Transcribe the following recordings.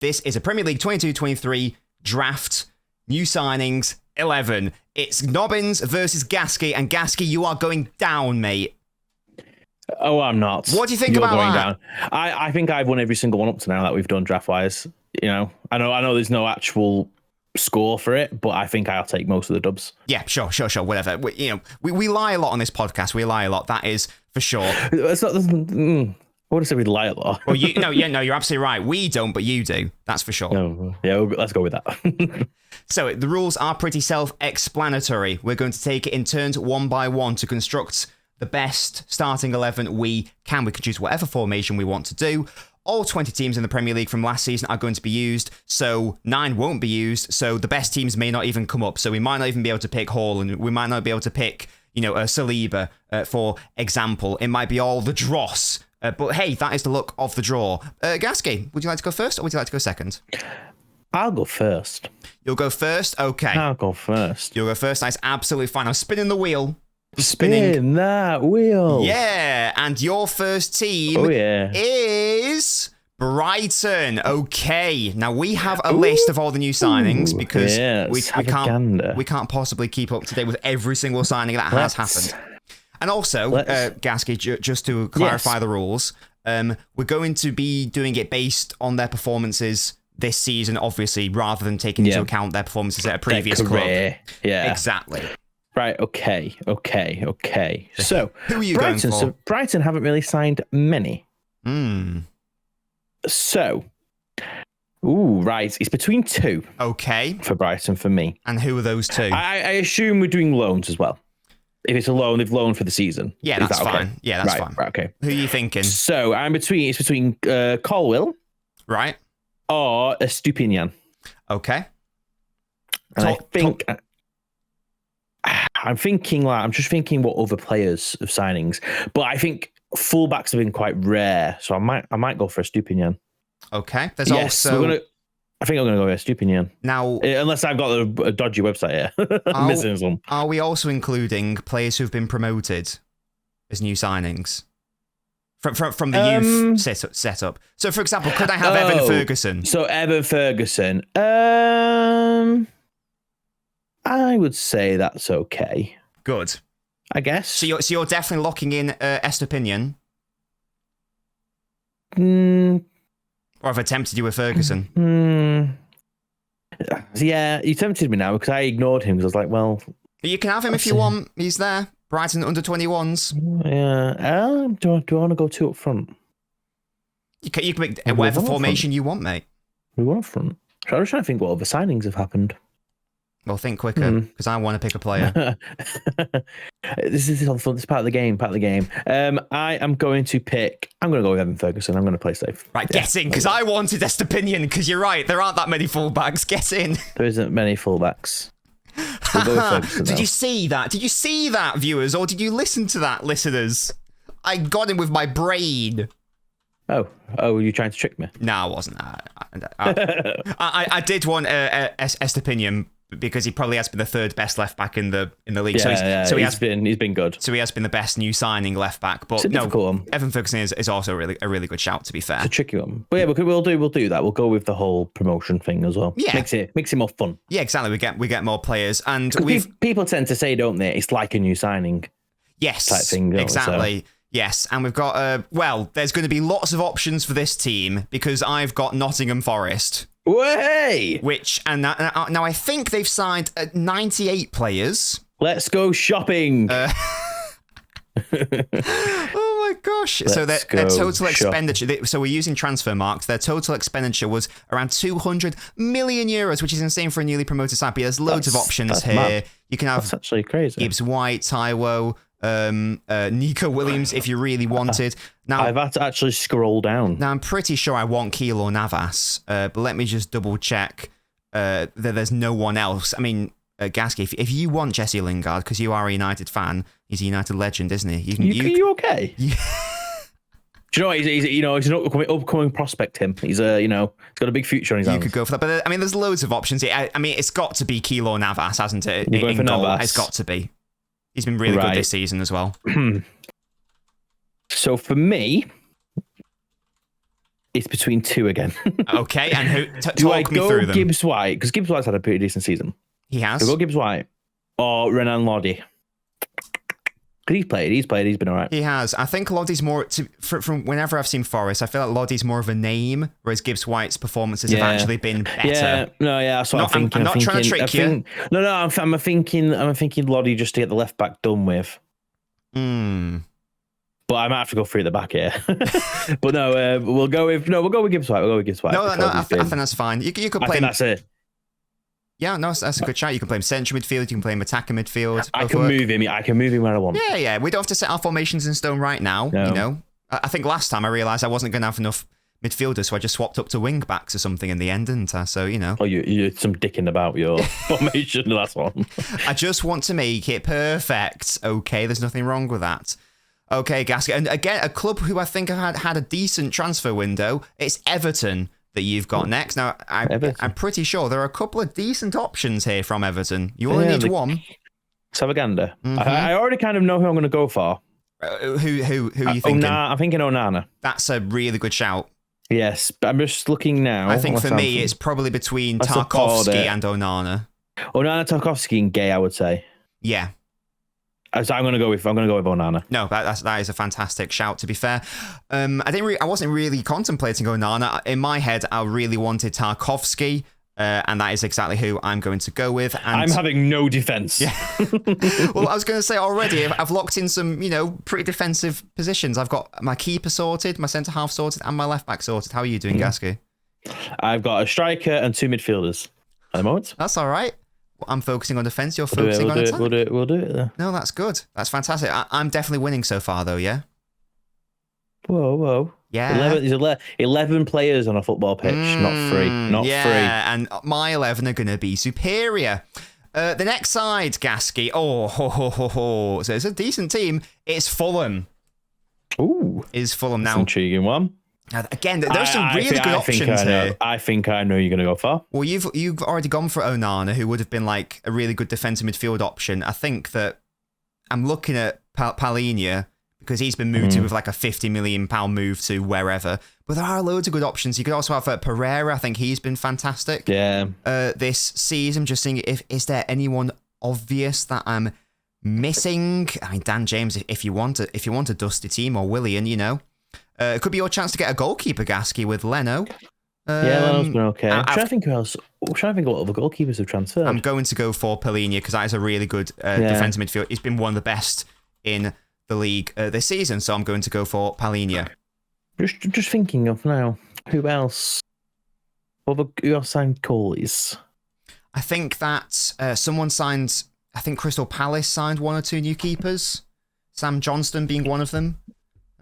This is a Premier League 22-23 draft. New signings, 11. It's Nobbins versus Gasky, and Gasky, you are going down, mate. Oh, I'm not. What do you think about going that? Down. I think I've won every single one up to now that we've done draft-wise. You know, I know there's no actual score for it, but I think I'll take most of the dubs. Yeah, sure, whatever. We lie a lot on this podcast. We lie a lot. That is for sure. It's not. I would have said we lie a lot. Well, you're absolutely right. We don't, but you do. That's for sure. No, yeah, let's go with that. So the rules are pretty self-explanatory. We're going to take it in turns one by one to construct the best starting 11 we can. We can choose whatever formation we want to do. All 20 teams in the Premier League from last season are going to be used, so 9 won't be used, so the best teams may not even come up. So we might not even be able to pick Hall, and we might not be able to pick, Saliba, for example. It might be all the dross. But hey, that is the luck of the draw. Gasky, would you like to go first or would you like to go second? I'll go first. You'll go first? Okay. I'll go first. You'll go first. That's absolutely fine. I'm spinning the wheel. Spin that wheel. Yeah. And your first team is Brighton. Okay. Now we have a list of all the new signings because we can't possibly keep up to date with every single signing that has happened. And also, Gasky, just to clarify the rules, we're going to be doing it based on their performances this season, obviously, rather than taking into account their performances at a previous club. Yeah, exactly. Right. Okay. So, who are you going for? So Brighton haven't really signed many. So, right. It's between 2. Okay. For Brighton, for me. And who are those 2? I assume we're doing loans as well. If it's a loan, they've loaned for the season. Yeah, that's fine. Yeah, that's fine. Right, okay. Who are you thinking? So it's between Colwill, right, or Estupinian. Okay. And I'm just thinking what other players of signings, but I think fullbacks have been quite rare, so I might go for Estupinian. Okay. There's also. I think I'm going to go with Estupinian. Now, unless I've got a dodgy website here. I'm missing some. Are we also including players who've been promoted as new signings from the youth setup? So, for example, could I have Evan Ferguson? So Evan Ferguson. I would say that's okay. Good. I guess. So you're definitely locking in Estupinian. Or have attempted you with Ferguson? Yeah, you tempted me now because I ignored him because I was like, well... You can have him if you want. He's there. Brighton under 21s. Yeah. Do I want to go 2 up front? You can make whatever formation you want, mate. We want up front. I was trying to think what other signings have happened. Well, think quicker, because I want to pick a player. This is all fun. This is part of the game. I am going to go with Evan Ferguson. I'm going to play safe. Right, get in, because I wanted Estupinian, because you're right. There aren't that many fullbacks. Get in. There isn't many fullbacks. Did you see that? Did you see that, viewers? Or did you listen to that, listeners? I got him with my brain. Oh, were you trying to trick me? No, I wasn't. I did want Estupinian, because he probably has been the 3rd best left back in the league. He's been good. So he has been the best new signing left back. But Evan Ferguson is also a really good shout, to be fair. It's a tricky one. But yeah, we'll do that. We'll go with the whole promotion thing as well. Yeah, makes it more fun. Yeah, exactly. We get more players, and people tend to say, don't they? It's like a new signing. Yes, type thing. Exactly. So. Yes, and we've got there's going to be lots of options for this team because I've got Nottingham Forest. Way! Which, and now I think they've signed 98 players. Let's go shopping. Oh my gosh. So their total expenditure, so we're using transfer marks, their total expenditure was around 200 million euros, which is insane for a newly promoted side. But there's loads of options here. Mad. You can have that's actually crazy. Gibbs White, Taiwo, Nico Williams if you really wanted. Now I've had to actually scroll down. Now I'm pretty sure I want Keylor Navas, but let me just double check that there's no one else. I mean, Gasky, if you want Jesse Lingard, because you are a United fan, he's a United legend, isn't he? You okay? Do you know what? He's an upcoming prospect. He's he's got a big future on his hands. You could go for that, but I mean, there's loads of options. I mean, it's got to be Keylor Navas, hasn't it? You're going for Navas? It's got to be. He's been really good this season as well. So for me, It's between two again. Okay, and who? Do I Talk me go through them. Gibbs White? Because Gibbs White's had a pretty decent season. He has. Do I go Gibbs White or Renan Lodi? Because he's been all right. He has. I think Lodi's more, from whenever I've seen Forest, I feel like Lodi's more of a name, whereas Gibbs White's performances have actually been better. That's what I'm thinking. I'm not trying to trick you. I'm thinking Lodi just to get the left back done with. But I might have to go through the back here. But no, we'll go with Gibbs White. I think that's fine. You could play. I think that's it. Yeah, no, that's a good shout. You can play him central midfield. You can play him attacking midfield. I can move him where I want. Yeah. We don't have to set our formations in stone right now. No. You know, I think last time I realised I wasn't going to have enough midfielders, so I just swapped up to wing backs or something in the end, didn't I? So, you know. Oh, you're some dicking about your formation the last one. I just want to make it perfect. Okay, there's nothing wrong with that. Okay, Gasket. And again, a club who I think have had a decent transfer window. It's Everton that you've got next. Now, I'm pretty sure there are a couple of decent options here from Everton. You only need one. Savaganda. I already kind of know who I'm going to go for. Who are you thinking? I'm thinking Onana. That's a really good shout. Yes, but I'm just looking now. I think for me, it's probably between Tarkowski and Onana. Onana, Tarkowski, and Gay, I would say. Yeah. So I'm going to go with Onana. No, that is a fantastic shout. To be fair, I wasn't really contemplating Onana. In my head, I really wanted Tarkowski, and that is exactly who I'm going to go with. And I'm having no defense. Yeah. Well, I was going to say already, I've locked in some, pretty defensive positions. I've got my keeper sorted, my centre half sorted, and my left back sorted. How are you doing, Gasky? I've got a striker and two midfielders at the moment. That's all right. I'm focusing on defence. You're focusing on attack. We'll do it. There. No, that's good. That's fantastic. I'm definitely winning so far, though. Yeah. Whoa. Yeah. 11 players on a football pitch, not free. Not free. Yeah, and my 11 are going to be superior. The next side, Gasky. So it's a decent team. It's Fulham. Ooh. Is Fulham now? That's an intriguing one. Again, there's some really good options here. I think I know you're going to go for. Well, you've already gone for Onana, who would have been like a really good defensive midfield option. I think that I'm looking at Palhinha because he's been moved to with like a £50 million move to wherever. But there are loads of good options. You could also have Pereira. I think he's been fantastic. Yeah. This season, just seeing is there anyone obvious that I'm missing? I mean, Dan James, if you want a dusty team, or Willian, it could be your chance to get a goalkeeper, Gasky, with Leno. Leno's been okay. I'm trying to think who else. I'm trying to think what other goalkeepers have transferred. I'm going to go for Palhinha because that is a really good defensive midfield. He's been one of the best in the league this season, so I'm going to go for Palhinha. Just thinking of now, who else? Who else signed goalies? I think that someone signed. I think Crystal Palace signed one or two new keepers. Sam Johnston being one of them.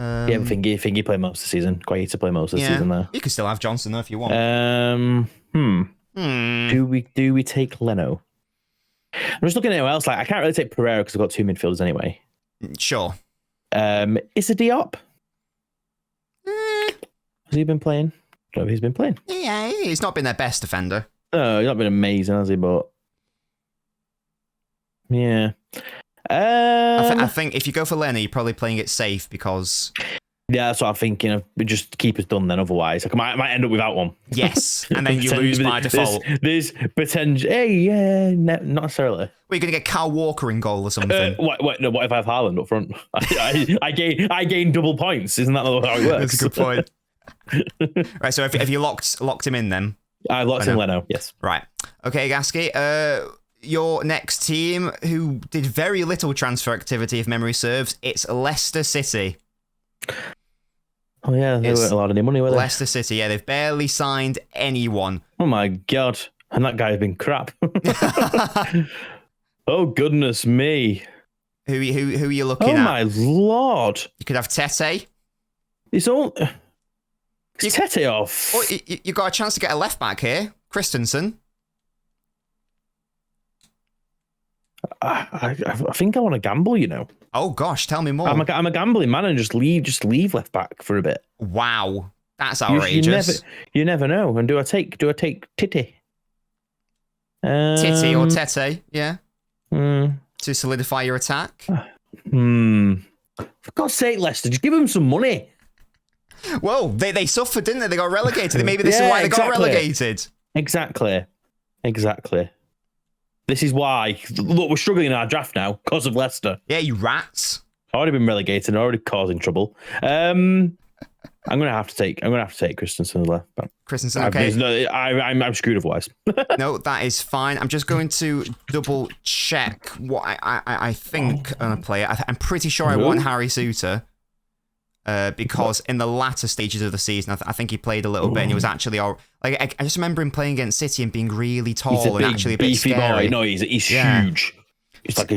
I think he played most of the season. Quite easy to play most of the season there. You can still have Johnson though if you want. Do we take Leno? I'm just looking at who else. Like I can't really take Pereira because I've got two midfielders anyway. Sure. Is it Diop? Has he been playing? I don't know if he's been playing. Yeah, he's not been their best defender. No, he's not been amazing, has he? But yeah. I think if you go for Lenny, you're probably playing it safe because... Yeah, that's what I'm thinking of. Just keep us done then, otherwise. Like, I might end up without one. Yes, and then you lose by default. There's potential... not necessarily. Well, you're going to get Kyle Walker in goal or something. What if I have Haaland up front? I gain double points. Isn't that how it works? That's a good point. Right, so if you locked him in then? I locked in Leno, yes. Right. Okay, Gasky. Your next team, who did very little transfer activity, if memory serves, it's Leicester City. Oh, yeah, they weren't allowed any money, were they? Leicester City, yeah, they've barely signed anyone. Oh, my God. And that guy's been crap. Oh, goodness me. Who are you looking at? Oh, my Lord. You could have Tete. It's Tete off. Oh, you got a chance to get a left back here. Christensen. I think I want to gamble, Oh gosh, tell me more. I'm a gambling man and just leave left back for a bit. Wow, that's outrageous. You never know. And do I take Titi? Titi or Tete? Yeah. To solidify your attack. For God's sake, Leicester, just give him some money. Well, they suffered, didn't they? They got relegated. Maybe this is why they got relegated. Exactly. This is why. Look, we're struggling in our draft now because of Leicester. Yeah, you rats. Already been relegated, already causing trouble. I'm gonna have to take Christensen left back. Christensen, okay. I'm screwed otherwise. No, that is fine. I'm just going to double check what I think on a player. I'm pretty sure I want Harry Suter. Because in the latter stages of the season, I think he played a little bit, and he was actually all like. I just remember him playing against City and being really tall and actually a bit scary. Boy. No, he's huge. He's like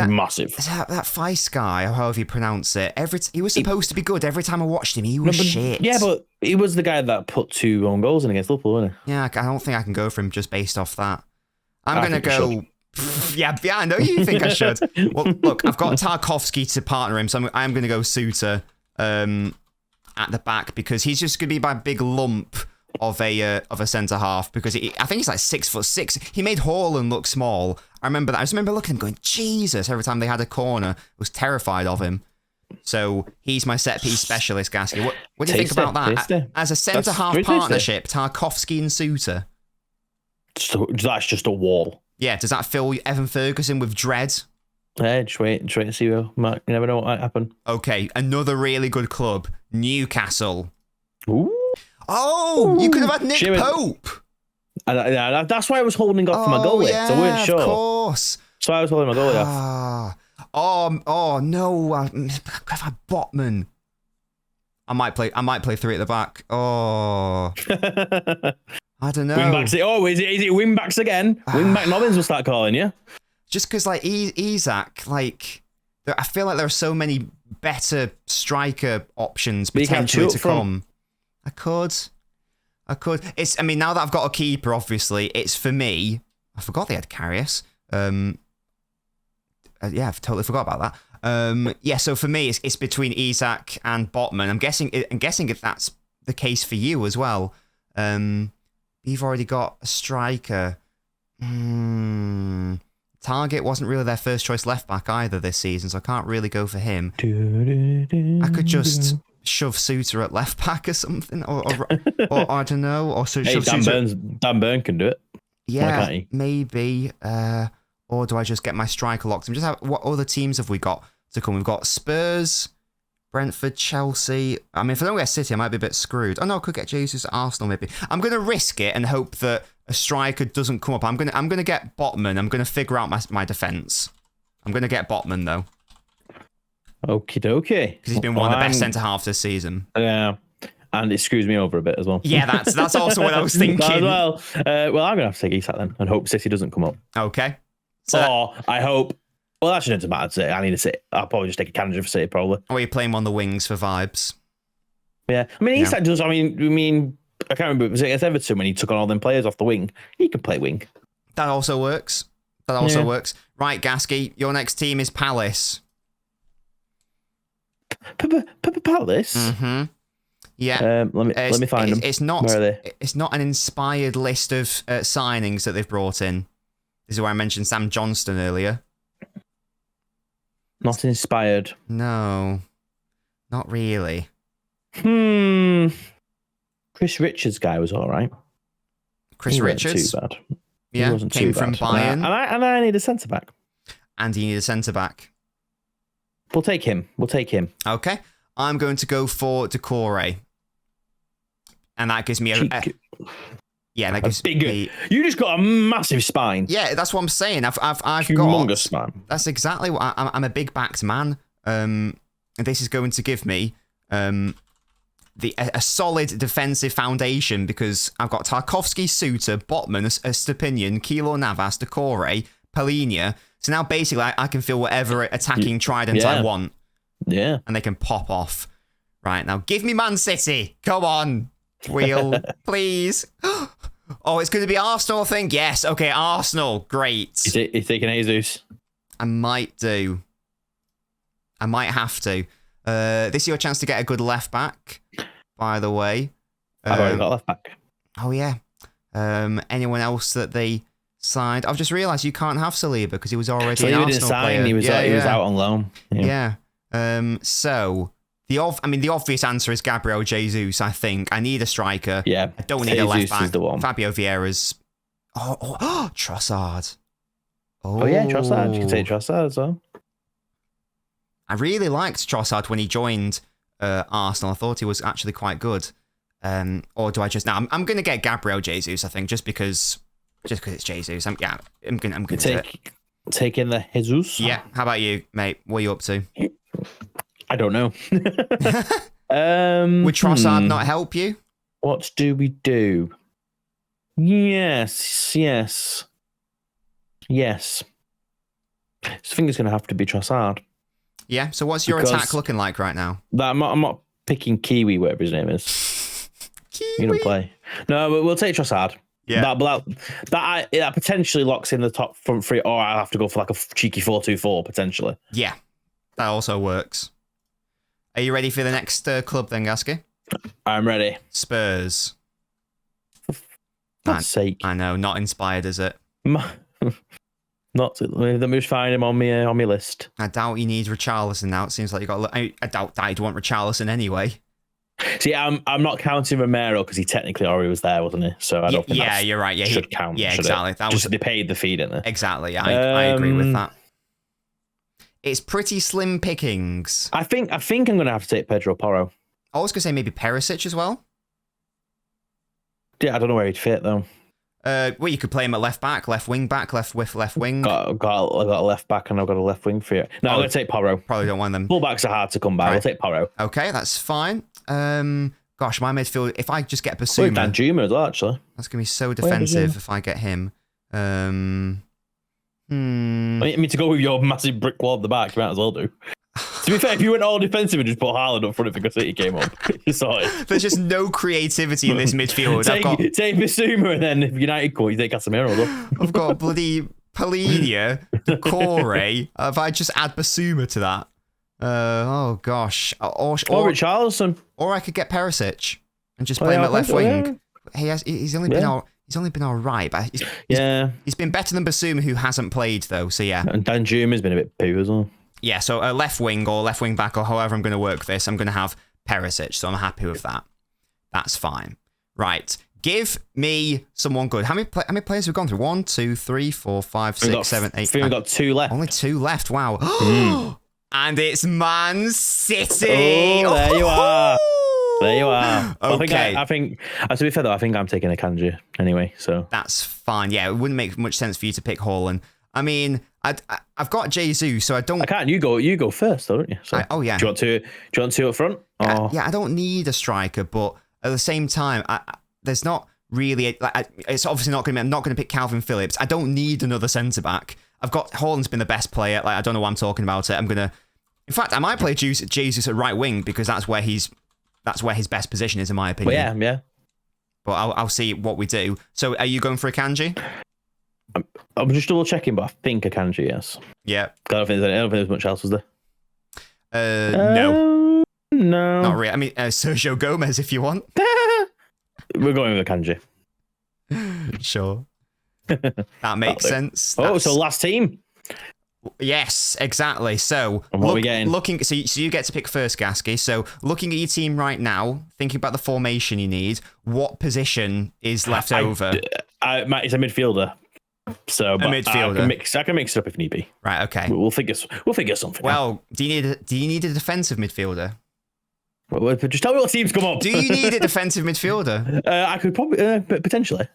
massive. That Feist guy, or however you pronounce it, he was supposed to be good. Every time I watched him, he was shit. Yeah, but he was the guy that put 2 own goals in against Liverpool, wasn't he? Yeah, I don't think I can go for him just based off that. I'm going to go... Yeah, I know you think I should. Well, look, I've got Tarkowski to partner him, so I'm going to go Suter at the back, because he's just going to be my big lump of a centre-half, because I think he's like 6'6". He made Haaland look small. I remember that. I just remember looking at him going, Jesus, every time they had a corner. I was terrified of him. So he's my set-piece specialist, Gasky. What do you think about that? As a centre-half partnership, Tarkowski and Suter. That's just a wall. Yeah, does that fill Evan Ferguson with dread? Yeah, just wait and see, Mark. You never know what might happen. Okay, another really good club, Newcastle. Ooh. Oh, you could have had Nick Pope. That's why I was holding off for my goalie. Yeah, I weren't sure. Of course. That's why I was holding my goalie off. Oh no! I've had Botman. I might play 3 at the back. Oh, I don't know. Wingbacks. Is it wingbacks again? Wingback Nobbins will start calling you. Just because, like, Isak, like, I feel like there are so many better striker options potentially to come. I could. I mean, now that I've got a keeper, obviously, it's for me. I forgot they had Karius. Yeah, I've totally forgot about that. Yeah, so for me, it's between Isak and Botman. I'm guessing if that's the case for you as well. You've already got a striker. Target wasn't really their first choice left back either this season, so I can't really go for him. I could just shove Suter at left back or something, or I don't know, or shove Suter. Dan Burn can do it. Yeah, maybe. Or do I just get my striker locked? What other teams have we got to come? We've got Spurs, Brentford, Chelsea. I mean, if I don't get City, I might be a bit screwed. Oh no, I could get Jesus at Arsenal maybe. I'm going to risk it and hope that a striker doesn't come up. I'm going to get Botman. I'm going to figure out my defence. I'm going to get Botman though. Okie dokie. Because he's been one of the best centre halves this season. Yeah. And it screws me over a bit as well. Yeah, that's also what I was thinking. As well. Well, I'm going to have to take Isak then and hope City doesn't come up. Okay. Or I hope... Well, that shouldn't matter to City. I need to City. I'll probably just take a candidate for City, probably. Or you play him on the wings for vibes. Yeah. I mean, Isak does... I mean, I can't remember. Was it against Everton when he took on all them players off the wing? He can play wing. That also works. Works. Right, Gasky, your next team is Palace. Palace? Mm-hmm. Yeah. Let me find them. It's not. Where are they? It's not an inspired list of signings that they've brought in. This is where I mentioned Sam Johnston earlier. Not inspired. No, not really. Chris Richards guy was all right. Chris Richards? Too bad. Yeah, wasn't came too from bad. Bayern. And I need a centre back. And you need a centre back. We'll take him. Okay. I'm going to go for Decore. And that gives me that gives me... You just got a massive spine. Yeah, that's what I'm saying. I've got humongous spine. That's exactly what I'm a big backed man. And this is going to give me a solid defensive foundation, because I've got Tarkowski, Suter, Botman, Estepinian, Keylor Navas, Decore, Palhinha. So now basically I can feel whatever attacking trident I want. Yeah. And they can pop off. Right, now give me Man City. Come on, Wheel, please. Oh, it's going to be Arsenal, I think. Yes, okay, Arsenal. Great. You're taking Jesus? I might do. I might have to. This is your chance to get a good left back, by the way. I've already got left back. Oh, yeah. Anyone else that they signed? I've just realised you can't have Saliba because he was already an Arsenal player. He was out on loan. Yeah. So The obvious answer is Gabriel Jesus, I think. I need a striker. Yeah. I don't need a left back. Is the one. Fabio Vieira's... Oh, Trossard. Oh, yeah, Trossard. You can take Trossard as well. I really liked Trossard when he joined Arsenal. I thought he was actually quite good. Or do I just... No, I'm going to get Gabriel Jesus, I think, just because it's Jesus. I'm going to do it. Take in the Jesus? Yeah. How about you, mate? What are you up to? I don't know. Would Trossard not help you? What do we do? Yes. I think it's going to have to be Trossard. Yeah. So what's your attack looking like right now? I'm not picking Kiwi, whatever his name is. Kiwi. You don't play. No, but we'll take Trossard. Yeah. That potentially locks in the top front three, or I'll have to go for like a cheeky 4-2-4 potentially. Yeah. That also works. Are you ready for the next club then, Gasky? I'm ready. Spurs. For God's sake. I know, not inspired, is it? Let me just find him on my list. I doubt he needs Richarlison now. It seems like you got. I doubt that he'd want Richarlison anyway. See, I'm not counting Romero because he technically already was there, wasn't he? So I don't think you're right. Yeah, should count. Yeah, should exactly. That was they paid the fee, didn't they? Exactly. Yeah, I agree with that. It's pretty slim pickings. I think I'm going to have to take Pedro Porro. I was going to say maybe Perisic as well. Yeah, I don't know where he'd fit though. Well, you could play him at left back, left wing back, left wing. Got a left back and I've got a left wing for you. No, I'm going to take Porro. Probably don't want them. Fullbacks are hard to come by. Right. I'll take Porro. Okay, that's fine. Gosh, my midfield. If I just get Basuma, Danjuma as well. Actually, that's going to be so defensive if I get him. I mean, to go with your massive brick wall at the back, you might as well do. To be fair, if you went all defensive and just put Haaland up front because City came up, you saw it. There's just no creativity in this midfield. Take Basuma and then if United call, you take Casemiro. Though. I've got bloody Palhinha, Corey. If I just add Basuma to that, oh gosh, or Richarlison, or I could get Perisic and just play him at left wing. Yeah. He's only been all right, but he's been better than Basuma, who hasn't played though. So yeah, and Danjuma's been a bit poo as well. Yeah, so a left wing or left wing back or however I'm going to work this, I'm going to have Perisic, so I'm happy with that. That's fine. Right, give me someone good. How many players have we gone through? 1, 2, 3, 4, 5, 6, 7, 8. We've got 2 left. Only 2 left. Wow. And it's Man City. Oh, there you are. There you are. Okay. I think to be fair though, I think I'm taking a Kanji anyway. So that's fine. Yeah, it wouldn't make much sense for you to pick Haaland. I mean, I've got Jesus, so I don't. I can't. You go first, though, don't you? So, yeah. Do you want two up front? Yeah, I don't need a striker, but at the same time, there's not really. It's obviously not going to be. I'm not going to pick Calvin Phillips. I don't need another centre back. I've got Haaland's been the best player. I don't know why I'm talking about it. I'm gonna. In fact, I might play Jesus at right wing because that's where his best position is, in my opinion. Well, yeah. But I'll see what we do. So, are you going for a Kanji? I'm just double checking, but I think a Kanji, yes. Yeah. I don't think there's much else, was there? No. No. Not really. I mean, Sergio Gomez, if you want. We're going with a Kanji. Sure. That makes sense. So last team. Yes, exactly. So, and what are we getting? So you get to pick first, Gasky. So, looking at your team right now, thinking about the formation you need, what position is left over? It's a midfielder. So, a midfielder. I can mix it up if need be. Right. Okay. We'll figure something. Well, do you need a defensive midfielder? Well, just tell me what teams come up. Do you need a defensive midfielder? I could probably, potentially.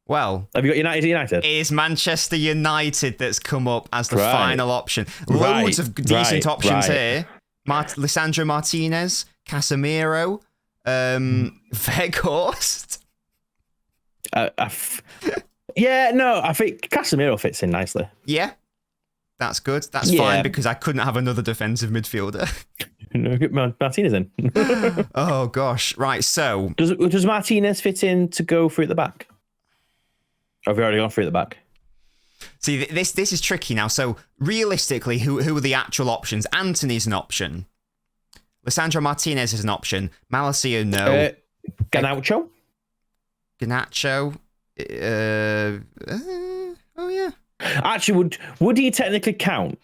Well, have you got United? It is Manchester United that's come up as the final option. Loads of decent options here. Lisandro Martinez, Casemiro, Weghorst. I think Casemiro fits in nicely. Yeah, that's good. That's fine because I couldn't have another defensive midfielder. Get Martinez in. Oh gosh, right. So does Martinez fit in to go through at the back? Or have we already gone through at the back? See, this is tricky now. So realistically, who are the actual options? Anthony's an option. Lisandro Martinez is an option. Malacia, no. Garnacho? Oh yeah. Actually, would he technically count?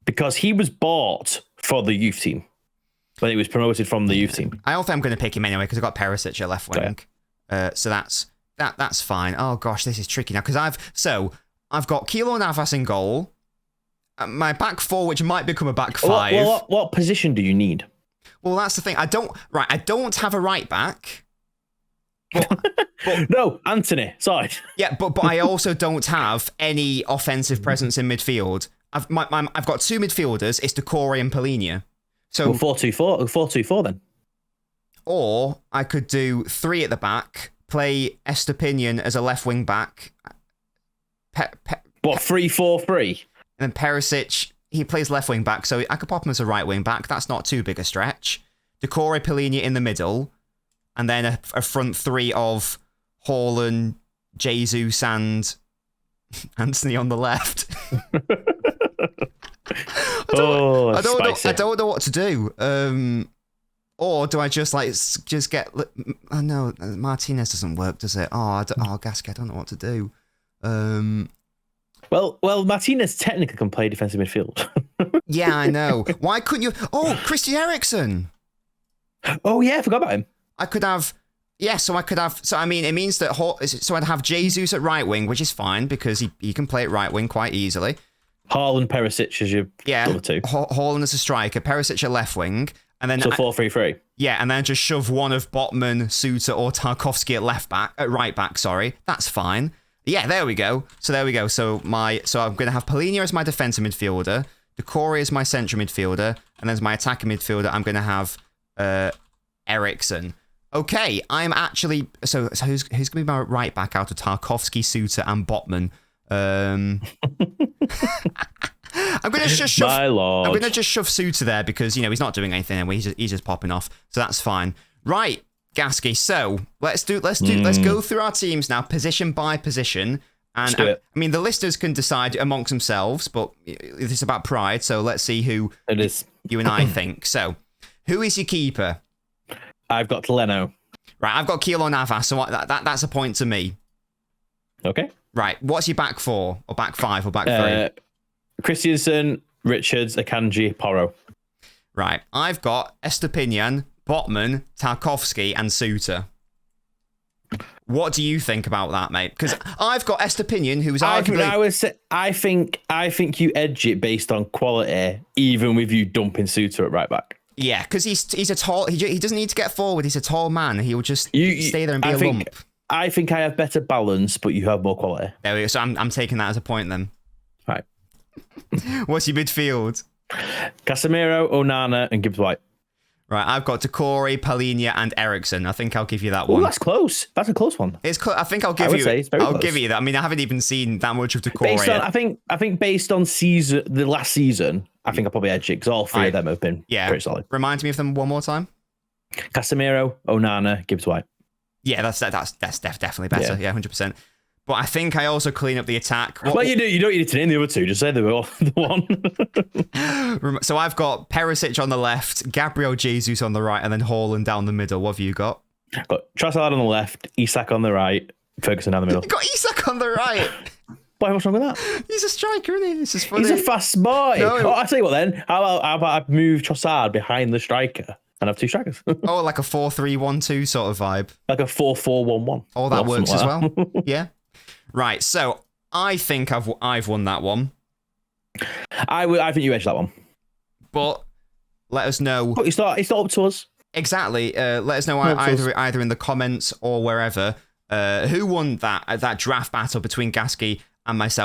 Because he was bought for the youth team. But he was promoted from the youth team. I don't think I'm going to pick him anyway because I've got Perisic at left wing. So that's fine. Oh gosh, this is tricky now because I've got Keylor Navas in goal. My back four, which might become a back five. What position do you need? Well, that's the thing. I don't have a right back. But no, Anthony. Sorry. Yeah, but I also don't have any offensive presence in midfield. I've got two midfielders. It's Decore and Polinia. So 4-2-4 then. Or I could do three at the back. Play Estepinian as a left wing back. 3-4-3? And then Perisic, he plays left wing back, so I could pop him as a right wing back. That's not too big a stretch. Decore, Polinia in the middle, and then a front three of Haaland, Jesus, and Anthony on the left. I don't know what to do. Or do I just get? I know Martinez doesn't work, does it? Gasky, I don't know what to do. Well, Martinez technically can play defensive midfield. Yeah, I know. Why couldn't you? Oh, Christian Eriksen. Oh yeah, I forgot about him. I could have. Yeah, so I could have. So I mean, it means that. So I'd have Jesus at right wing, which is fine because he can play at right wing quite easily. Haaland, Perisic as your other two. Haaland as a striker, Perisic at left wing, and then 4-3-3. Yeah, and then just shove one of Botman, Suter, or Tarkowski at right back. Sorry, that's fine. Yeah, there we go. So So I'm going to have Polinia as my defensive midfielder, Decore as my central midfielder, and then as my attacking midfielder, I'm going to have Eriksen. Okay, I'm actually so who's going to be my right back out of Tarkowski, Suter, and Botman? I'm going to just shove. My lord. I'm going to just shove Suter there because he's not doing anything anyway. He's just popping off, so that's fine. Right. Gasky, so let's go through our teams now, position by position, and I mean the listeners can decide amongst themselves, but it's about pride, so let's see who it is. You and I think. So, who is your keeper? I've got Leno. Right, I've got Keylor Navas, so that's a point to me. Okay. Right, what's your back four or back five or back three? Christensen, Richards, Akanji, Porro. Right, I've got Estepinian, Botman, Tarkowski, and Suter. What do you think about that, mate? Because I've got Estepinian, who's arguably... I think you edge it based on quality, even with you dumping Suter at right back. Yeah, because he's a tall... He doesn't need to get forward. He's a tall man. He'll just stay there and be a lump. I think I have better balance, but you have more quality. There we go. So I'm taking that as a point then. Right. What's your midfield? Casemiro, Onana, and Gibbs-White. Right, I've got Decore, Polinia, and Eriksen. I think I'll give you that one. Oh, that's close. That's a close one. It's close. I think I'll give you that. I mean, I haven't even seen that much of Decore yet. I think based on the last season, I think I'll probably edge it because all three of them have been pretty solid. Remind me of them one more time. Casemiro, Onana, Gibbs-White. Yeah, that's definitely better. Yeah, 100%. But I think I also clean up the attack. Well, you do. You don't need to name the other two. Just say they were all the one. So I've got Perisic on the left, Gabriel Jesus on the right, and then Haaland down the middle. What have you got? Got Trossard on the left, Isak on the right, Ferguson down the middle. You got Isak on the right. Why? What's wrong with that? He's a striker, isn't he? This is funny. He's a fast boy. No. I'll tell you what then. How about I move Trossard behind the striker and have two strikers? Oh, like a 4-3-1-2 sort of vibe. Like a 4-4-1-1. Oh, that works as well. Yeah. Right, so I think I've won that one. I think you edged that one. But let us know. But it's not up to us. Exactly. Let us know either in the comments or wherever who won that draft battle between Gasky and myself.